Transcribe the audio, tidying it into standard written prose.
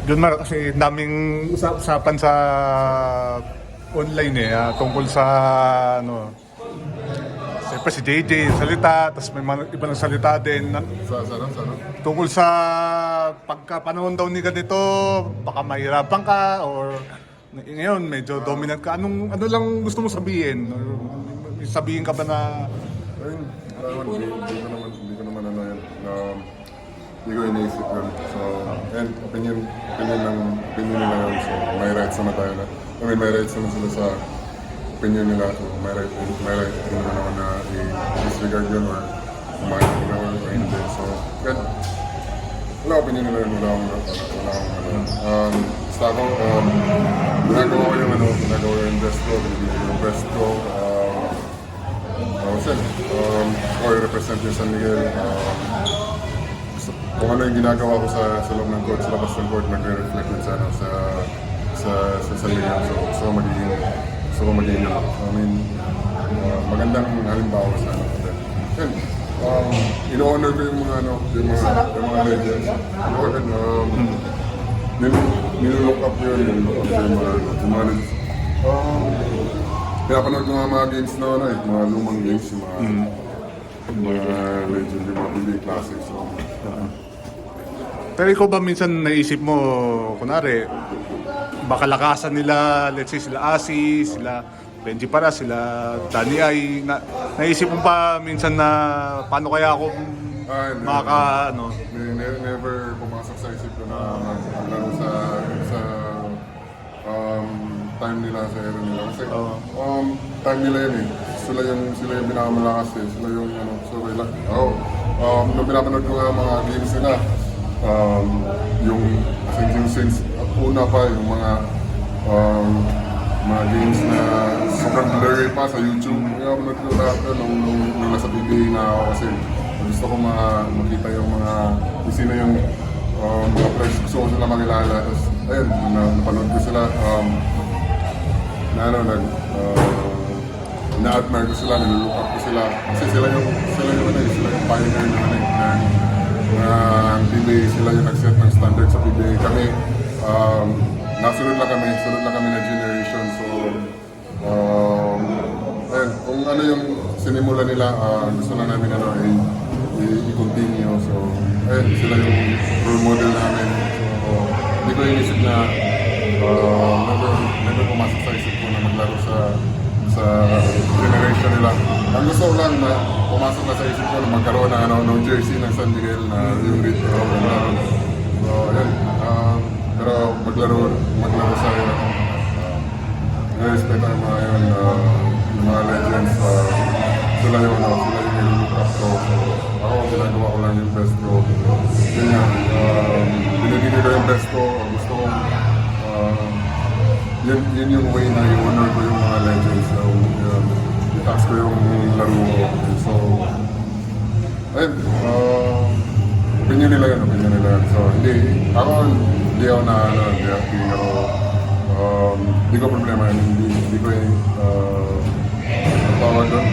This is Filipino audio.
Yun na kasi daming usapan sa online tungkol sa ano. Siyempre si JJ salita, tapos may mga iba ng salita din Sana? tungkol sa pagkapanahon daw ni ganito, baka mahirapan ka or ngayon medyo dominant ka. Ano lang gusto mo sabihin? May sabihin ka ba na Ayun, hindi ko naman ano yan. Hindi ko iniisip yun. So, and opinion nila yun. So, may rights naman tayo na. I mean, may rights naman sila sa opinion nila. So, may right din naman na i-disregard yun or kumain nila or hindi. So, yan. Wala opinion nila yun. Wala akong ano. Basta ako, ginagawa ko yung best ko. Binibigay ko yung best ko. Ako represent yung San Miguel. Kung ano yung ginagawa ko sa loob ng court, sa labas ng court, nagre-reflect yun sa San Miguel. So, gusto ko maging I mean, magandang halimbawa sa ano. Yan. Ino-honor ko yung mga legends. Nilook up yun, yung mga legends. Pinapanood ko mga games na mga lumang games, yung mga legend, yung mga PBA classics. So, pero ikaw ba minsan naisip mo, kunwari, baka lakasan nila, let's say sila Asi, sila Benji Para, sila Danny Ay, naisip mo pa minsan na paano kaya ako never pumasok sa isip ko na maglaro sa time nila sa era nila. Kasi time nila yun eh. Sila yung pinakamalakas eh. Sila yung nung pinapanood ko nga mga games nila, yung since una pa yung mga games na sobrang blurry pa sa YouTube. Kaya pinapanood ko lahat nung nasa PBA na ako kasi gusto ko makita yung mga sino yung mga players gusto ko sila makilala. Tapos ayun, napanood ko sila. Na-admire ko sila, nilook up ko sila. Kasi sila yung pioneer na PBA, sila yung nag-set ng standard sa PBA. Kami, sunod lang kami na generation. So, ayun, kung ano yung sinimula nila, gusto lang namin i-continue. So, ayun, sila yung role model namin. So, hindi ko inisip na never pumasok sa isip ko na maglaro sa generation nila. Ang gusto ko lang na pumasok na sa isip ko na magkaroon ng jersey ng San Miguel na yung retro. So, ayun. Pero maglaro sa respect ang mga yun, yung mga legends. Sila yung nilook up ko. So, ako, ginagawa ko lang yung best ko. Yun nga, binibigay ko yung best ko. Gusto kong yun yung way na i-honor ko yung mga legends. So, itaas ko yung laro ko. So, ayun, opinion nila yun. So, hindi ko problema yun. Hindi ko tawag doon.